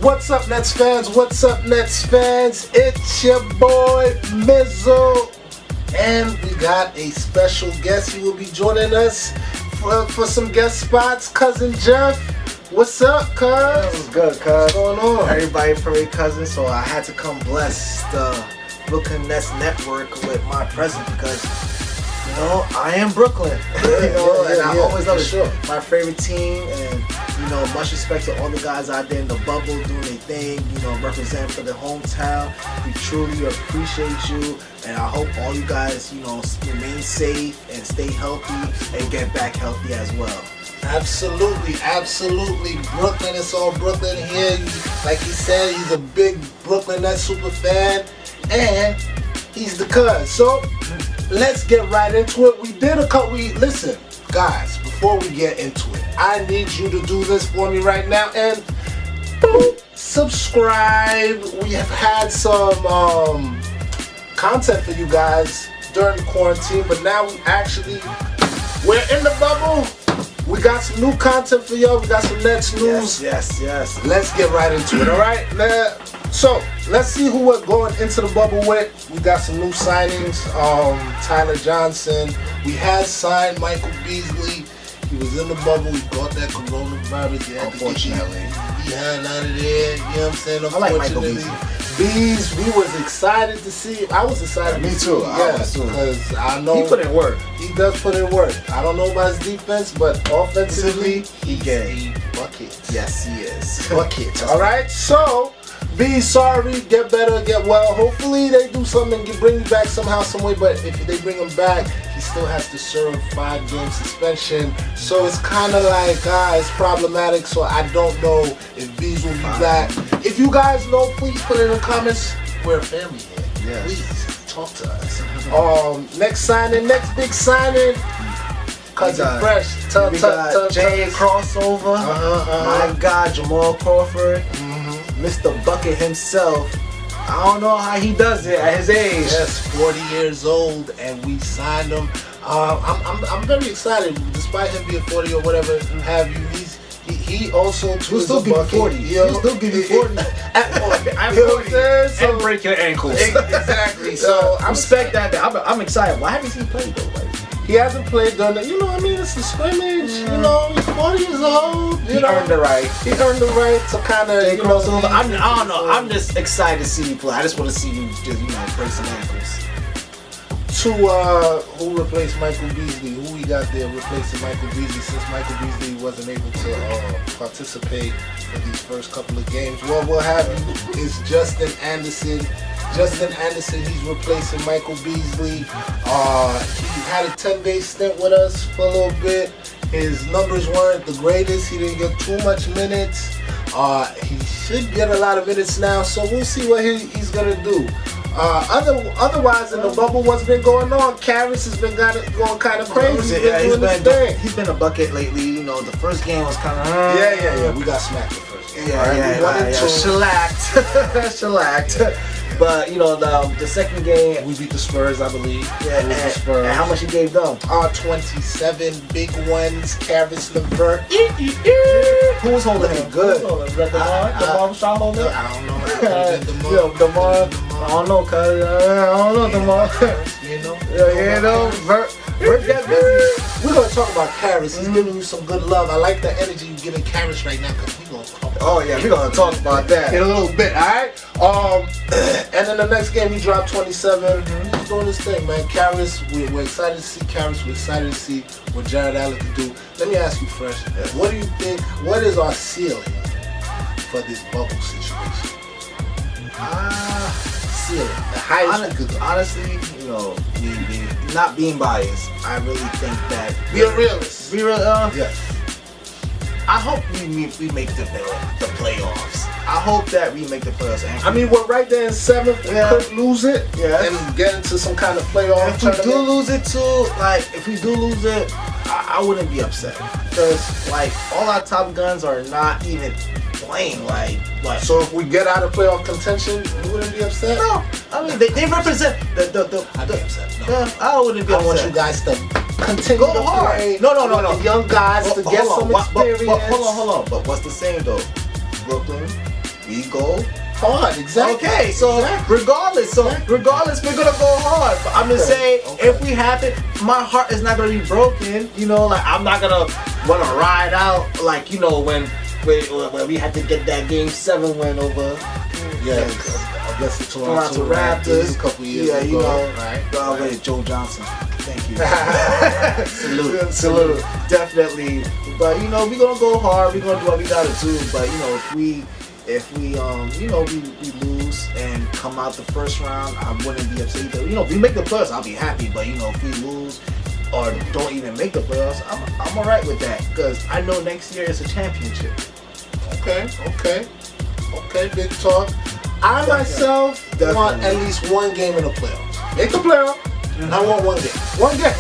What's up, Nets fans? What's up, Nets fans? It's your boy, Mizzle. And we got a special guest. He will be joining us for some guest spots. Cousin Jeff. What's up, cuz? What's good, cuz? What's going on? Everybody for a cousin, so I had to come bless the Brooklyn Nets Network with my present because, you know, I am Brooklyn. I always love it. Sure. My favorite team, and, you know, much respect to all the guys out there in the bubble doing their thing, you know, representing for their hometown. We truly appreciate you, and I hope all you guys, you know, remain safe and stay healthy and get back healthy as well. Absolutely. Brooklyn, it's all Brooklyn here. Like he said, he's a big Brooklyn Nets super fan, and he's the cuz. So let's get right into it. Listen, guys, before we get into it, I need you to do this for me right now and subscribe. We have had some content for you guys during the quarantine, but now we're in the bubble. We got some new content for y'all. We got some Nets news. Yes. Let's get right into it, all right? So, let's see who we're going into the bubble with. We got some new signings. Tyler Johnson. We had signed Michael Beasley. He was in the bubble. He got that coronavirus. He had to get behind out of there. You know what I'm saying? I like Michael Beasley. Bees, we was excited to see him. I was excited. Me too. Yes, because I know he put in work. He does put in work. I don't know about his defense, but offensively, he's a bucket. Yes, he is. Bucket. All right. So, be sorry, get better, get well. Hopefully, they do something and bring you back somehow, some way. But if they bring him back, he still has to serve 5-game suspension. So it's kind of like it's problematic. So I don't know if Bees will be back. If you guys know, please put it in the comments. We're a family here. Yes. Please talk to us. Next big signing. Cousin Fresh. We got Jay crossover. My God, Jamal Crawford. Mr. Bucket himself. I don't know how he does it at his age. Yes, 40 years old, and we signed him. I'm very excited, despite him being 40 or whatever have you. He also too He'll still give you 40. He'll still give you 40. I'm 40 and break your ankles. Exactly. So I respect that. I'm excited. Why haven't he played though? Like, he hasn't played during the, you know what I mean? It's a scrimmage. You know, he's 40 years old. He earned the right. He earned the right to kind of, you know. I don't know. I'm just excited to see you play. I just want to see you just, break some ankles. Who replaced Michael Beasley? Who we got there replacing Michael Beasley since Michael Beasley wasn't able to participate in these first couple of games? What we'll have you is Justin Anderson. He's replacing Michael Beasley. He had a 10-day stint with us for a little bit. His numbers weren't the greatest. He didn't get too much minutes. He should get a lot of minutes now, so we'll see what he's gonna do. Otherwise, in the bubble, what's been going on? Karras has been going kind of crazy. He's been a bucket lately. You know, the first game was kind of yeah. We got smacked the first game. Shellacked. But, you know, the second game, we beat the Spurs, I believe. Yeah, and how much you gave them? 27 big ones. Karras LeVert. Who was holding him? Good. DeMar was trying to hold him? I don't know. DeMar. I don't know, cuz. I don't know, DeMar. Vert got busy. We're going to talk about Karras. He's giving you some good love. I like the energy you're giving Karras right now because we're going to talk about we're going to talk about that in a little bit, all right? And then the next game, he dropped 27. He's doing his thing, man. Karras, we're excited to see Karras. We're excited to see what Jared Allen can do. Let me ask you, Fresh, what do you think, what is our ceiling for this bubble situation? Ceiling, the highest we could go. Honestly, you know, not being biased, I really think that... Be a realist. Be real, yeah. I hope we make the playoffs. I hope that we make the playoffs. I mean, we're right there in 7th. We could lose it and get into some kind of playoff tournament. If we do lose it too, I wouldn't be upset. Because, like, all our top guns are not even playing. Like. So if we get out of playoff contention, you wouldn't be upset? No. I mean, they represent the I'd be upset. No. I wouldn't be upset. I want you guys to continue to hard. play. No. The young guys to get some experience. Hold on. But what's the same though? Brooklyn, we go hard. Exactly. Okay, so regardless, we're gonna go hard. But I'm just saying, if we have it, my heart is not gonna be broken. You know, like I'm not gonna wanna ride out like when we had to get that Game 7 win over. Against the Toronto Raptors a couple years ago. You know, right. Wait, Joe Johnson. Thank you. Salute. Definitely. But we're gonna go hard. We're gonna do what we gotta do. But if we lose and come out the first round, I wouldn't be upset either. If we make the playoffs, I'll be happy. But if we lose or don't even make the playoffs, I'm alright with that because I know next year is a championship. Okay, big talk. I myself want at least one game in the playoffs. Make the playoffs. I want one game. One game.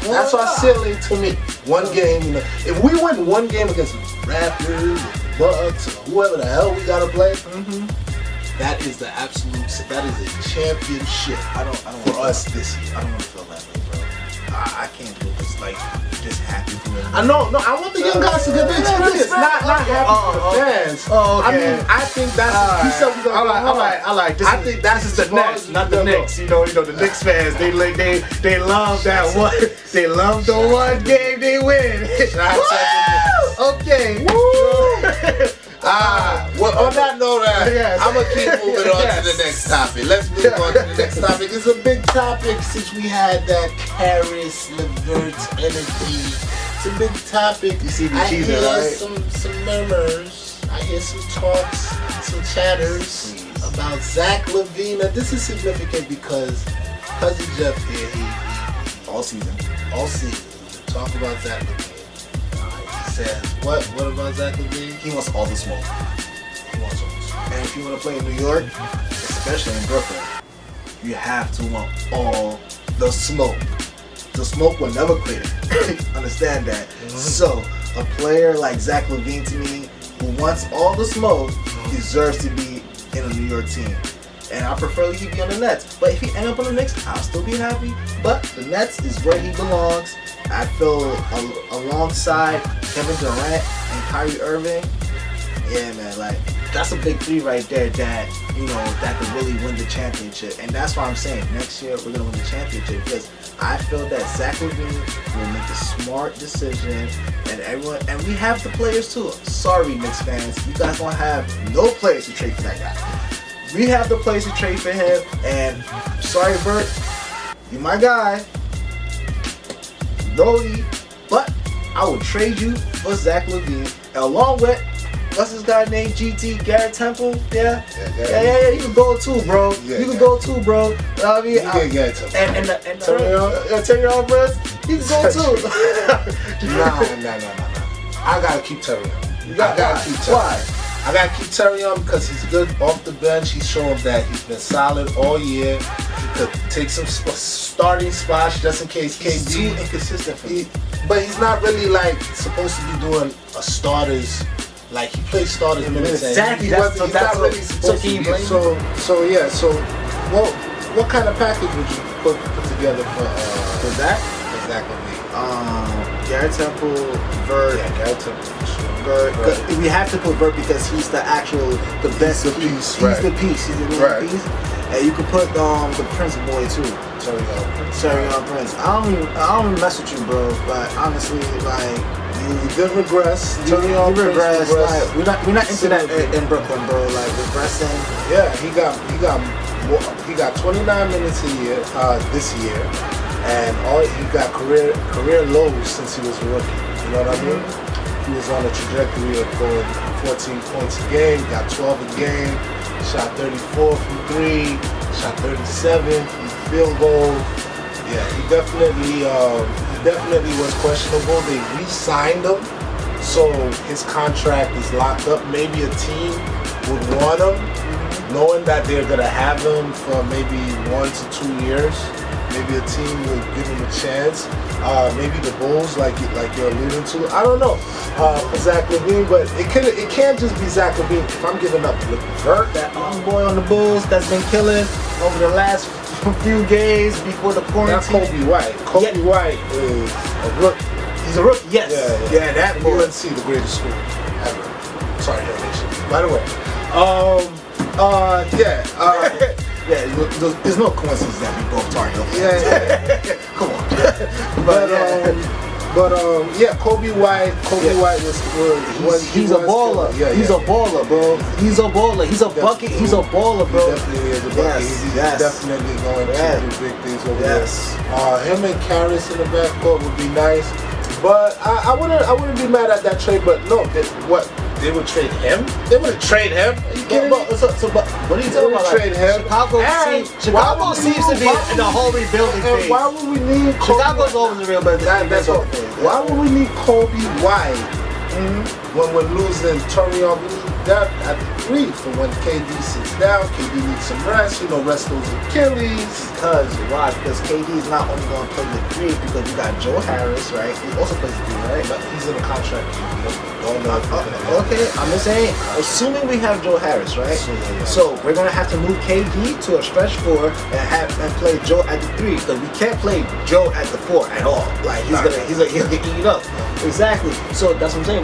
That's our ceiling to me. One game. If we win one game against the Raptors, Bucks, or whoever the hell we gotta play, that is the absolute. That is a championship. I don't for us this year. I don't want to feel that way, bro. I can't do this. Like just happy for them. I know. No, I want the young guys to get the experience. Not happy for the fans. I mean, I think that's. He said we're gonna. I like. This I think that's the Nets, not the Knicks. The Knicks fans. They love that one. They love the one game they win. Okay. Woo! Well, on that note, I'm going to keep moving on to the next topic. Let's move on to the next topic. It's a big topic since we had that Karis LeVert energy. It's a big topic. You see the I teaser, hear right? some murmurs. I hear some talks, some chatters about Zach LaVine. Now, this is significant because Cousin Jeff here, he all season, we talk about Zach LaVine. Says, what about Zach LaVine? He wants all the smoke. He wants all the smoke. And if you want to play in New York, especially in Brooklyn, you have to want all the smoke. The smoke will never clear. Understand that. So, a player like Zach LaVine to me, who wants all the smoke, deserves to be in a New York team. And I prefer he be on the Nets. But if he end up on the Knicks, I'll still be happy. But the Nets is where he belongs. I feel alongside Kevin Durant and Kyrie Irving, yeah, man, like that's a big three right there that could really win the championship. And that's why I'm saying next year we're gonna win the championship because I feel that Zach LaVine will make a smart decision, and we have the players too. Sorry, Knicks fans, you guys don't have no players to trade for that guy. We have the players to trade for him, and sorry, Bert, you my guy. Brody, but I would trade you for Zach LaVine, along with what's this guy named GT Garrett Temple? Yeah. You can go too, bro. You can go too, bro. I mean, you can get Temple. And Terry Brooks, you can go too. Nah. I gotta keep Terry on. I gotta keep Terry. Why? I gotta keep Terry on because he's good off the bench. He's shown that he's been solid all year. He could take some starting spots just in case He's KD. too inconsistent for me. But he's not really like supposed to be doing a starters. Like he plays starters minutes. Exactly. He's not really supposed to be. So what kind of package would you put together for that? For Zach LaVine? Garrett Temple, Vert. Yeah, Garrett Temple. Vert. We have to put Vert because he's the best piece. He's the piece. He's the main piece. And you could put the Prince boy too. Terry Prince. I don't even mess with you, bro. But honestly, like you did regress. You regress. Like, we're not into that in Brooklyn, bro. Like regressing. Yeah, he got 29 minutes a year this year, and he got career lows since he was a rookie. You know what I mean? He was on a trajectory of going 14 points a game, got 12 a game, shot 34 from 3, shot 37 from field goal. Yeah, he definitely was questionable. They re-signed him, so his contract is locked up. Maybe a team would want him, knowing that they're gonna have him for maybe 1 to 2 years. Maybe a team will give him a chance. Maybe the Bulls, like you're alluding to. I don't know for Zach LaVine, but it can't just be Zach LaVine. If I'm giving up LeVert, that young boy on the Bulls that's been killing over the last few games before the quarantine. That's Kobe White. Kobe White is a rookie. He's a rookie. Yes. Yeah. That boy. UNC, the greatest school ever. Sorry, Nation. By the way, Yeah. Yeah, there's no coincidence that we both Tar Heel fans. Yeah. Come on. Yeah, Kobe White he's a baller. He's a baller, bro. He's a baller. He's a bucket. He's a baller, bro. He definitely is a bucket. He's definitely going to do big things over there. Him and Karras in the backcourt would be nice. But I wouldn't be mad at that trade. But no, they would trade him? They wouldn't trade him. Are you kidding me? But what are you talking about? Trade him. Chicago seems to be in the whole rebuilding phase. Why would we need Kobe? Chicago's always the real That's what. Why would we need Kobe White when we're losing Turion? We need depth at the 3 for when KD sits down. KD needs some rest. Rest those Achilles. Because KD is not only going to play the 3 because you got Joe Harris, right? He also plays the 3, right? But he's in a contract. Don't know if he's gonna have okay, I'm just saying, assuming we have Joe Harris, right? So we're going to have to move KD to a stretch 4 and play Joe at the 3 because we can't play Joe at the 4 at all. Like he'll get eaten up. Exactly. So that's what I'm saying.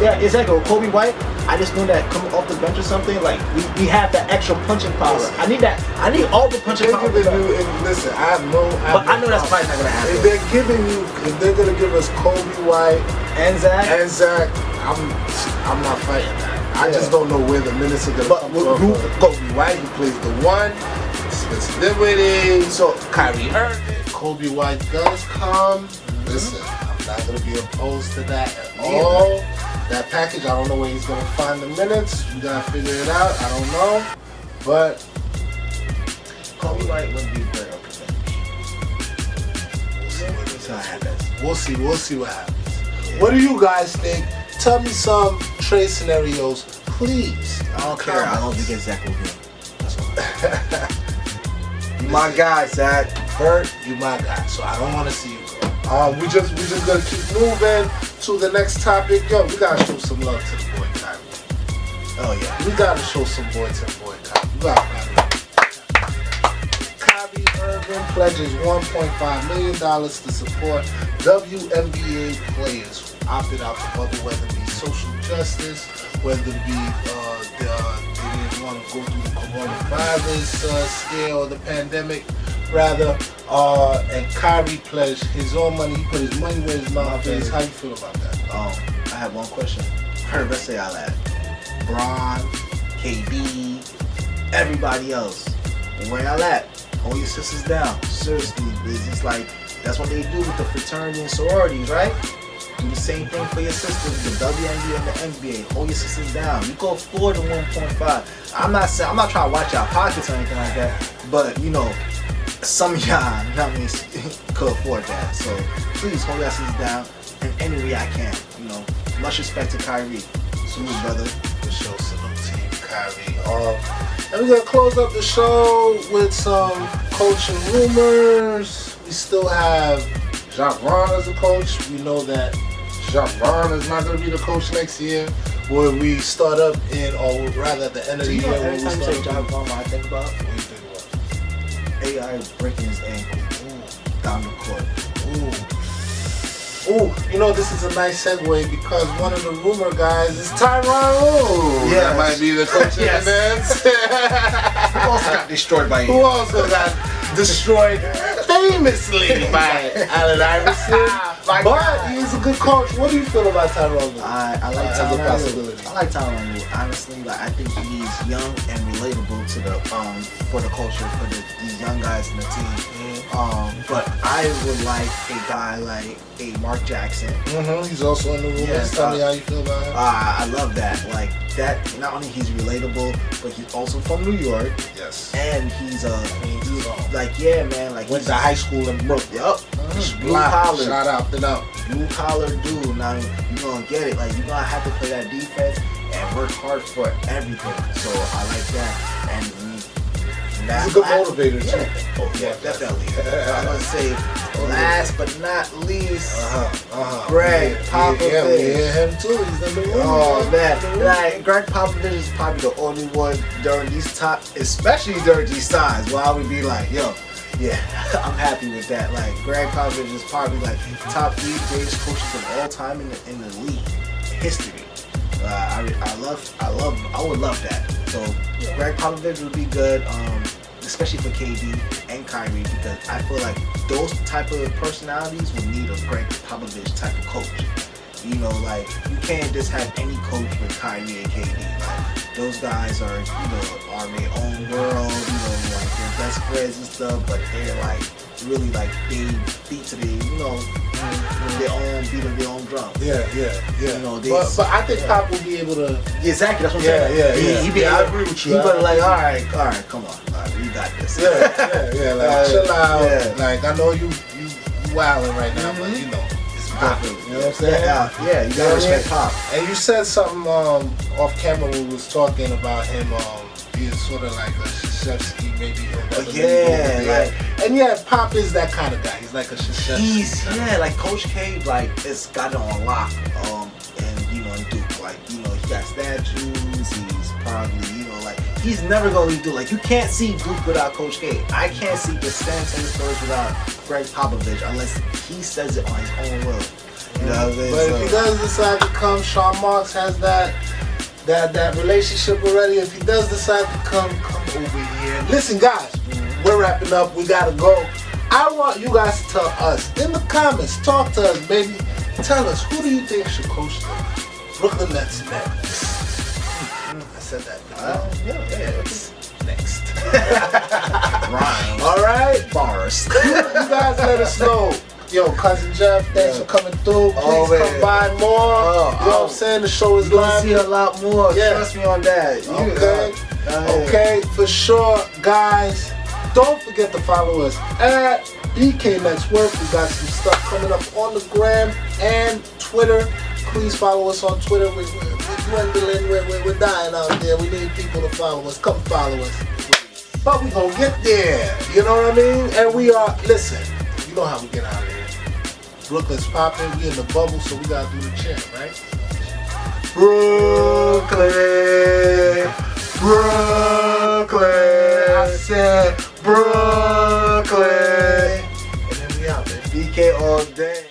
Yeah, exactly. With Kobe White, I just know that coming off the bench or something, like we have that extra punching power. I need that. I need all the punching power. Listen, I know that's probably not gonna happen. If they're gonna give us Kobe White and Zach, I'm not fighting that. I just don't know where the minutes are gonna come from. Kobe White, who plays the 1, Spencer Dinwiddie, so Kyrie Irving. Kobe White does come. Listen, I'm not gonna be opposed to that at all. That package, I don't know where he's gonna find the minutes. We gotta figure it out. I don't know, but Kobe White would be great. We'll see what happens. What do you guys think? Tell me some trade scenarios, please. I don't care. I hope you get Zach LaVine. That's all. You my guy, Zach. Bert, you my guy. So I don't want to see you go. We just gonna keep moving to the next topic. Yo, we gotta show some love to the boy Kyrie. Oh yeah. We gotta show some boy to the boy Kyrie. We gotta Kyrie Irving pledges $1.5 million to support WNBA players who opted out the bubble, whether it be social justice, whether it be they didn't want to go through the coronavirus scare or the pandemic, rather. And Kyrie pledged his own money. He put his money where his mouth is. How you feel about that? I have one question. Let's say I'll add Bron, KD, everybody else. Where y'all at? Hold your sisters down. Seriously, it's just like that's what they do with the fraternity and sororities, right? Do the same thing for your sisters, the WNBA and the NBA. Hold your sisters down. You go forward to 1.5. I'm not trying to watch y'all pockets or anything like that, but some of y'all, could afford that. So please hold your sisters down in any way I can. Much respect to Kyrie. Salute, brother. For sure, salute to you, Kyrie. And we're gonna close up the show with some coaching rumors. We still have Jacques Vaughn as a coach. We know that Jacques Vaughn is not gonna be the coach next year. Where we start up or rather at the end of the year. Every time you say Jacques Vaughn, I think about what do you think about? AI breaking his ankle down the court. Ooh, this is a nice segue because one of the rumor guys is Tyronn Lue. Yeah, that might be the coach in the Who also got destroyed by him? Who also got destroyed famously by Allen Iverson? But he's a good coach. What do you feel about Tyronn Lue? I like Tyronn Lue. I like Tyronn Lue. Honestly, I think he's young and relatable to the for the culture, for these young guys in the team. But I would like a guy like a Mark Jackson. He's also in the room. Yes, tell me how you feel about him. I love that. Like that. Not only he's relatable, but he's also from New York. Yes. And he's went to high school in Brooklyn. Yup. Blue collar. Shout out to them. Blue collar dude. Now you gonna get it. Like you gonna have to play that defense and work hard for everything. So I like that. And he's a good motivator too. Yeah, definitely. I'm gonna say last but not least, Gregg Popovich. Yeah, we hear him too. He's in the room. Oh man, Gregg Popovich is probably the only one during these times, especially during these times, where I would be like, yo, yeah, I'm happy with that. Like Gregg Popovich is probably like top 3 greatest coaches of all time in the league history. I would love that. So Gregg Popovich would be good, especially for KD and Kyrie, because I feel like those type of personalities would need a Gregg Popovich type of coach. You know, like you can't just have any coach with Kyrie and KD. Like those guys are, are their own world. Like they're best friends and stuff, but they're like really like they beat to their own drum. Yeah. But I think Pop will be able to. Yeah, exactly, that's what I'm saying. I agree with you. He better like, all right, come on, we got this. Like chill out. Yeah. Like I know you wilding right now, but it's Pop. You know what I'm saying? Yeah, you gotta respect Pop. And you said something off camera when we was talking about him being sort of like a Krzyzewski, maybe. Pop is that kind of guy. He's like a Krzyzewski. Like Coach K, like it's got it on lock. And Duke, like he got statues. He's probably like he's never gonna leave Duke. Like you can't see Duke without Coach K. I can't see the San Antonio Spurs without Gregg Popovich unless he says it on his own will. You know what I mean? But if he does decide to come, Sean Marks has that relationship already. If he does decide to come over here. Listen, guys, we're wrapping up. We gotta go. I want you guys to tell us in the comments. Talk to us, baby. Tell us, who do you think should coach the Brooklyn Nets next? I said that. Next. Rhymes. All right, bars. You guys let us know. Yo, Cousin Jeff, thanks for coming through. Please come by more. You know what I'm saying? The show is live. You'll see a lot more. Trust me on that. Okay, for sure, guys. Don't forget to follow us at BK Netswork. We got some stuff coming up on the gram and Twitter. Please follow us on Twitter. We're dwindling. We're dying out there. We need people to follow us. Come follow us. But we gonna get there. You know what I mean? And we are. Listen. You know how we get out of here. Brooklyn's popping. We in the bubble, so we gotta do the chant, right? Brooklyn. I said Brooklyn. And then we out there. BK all day.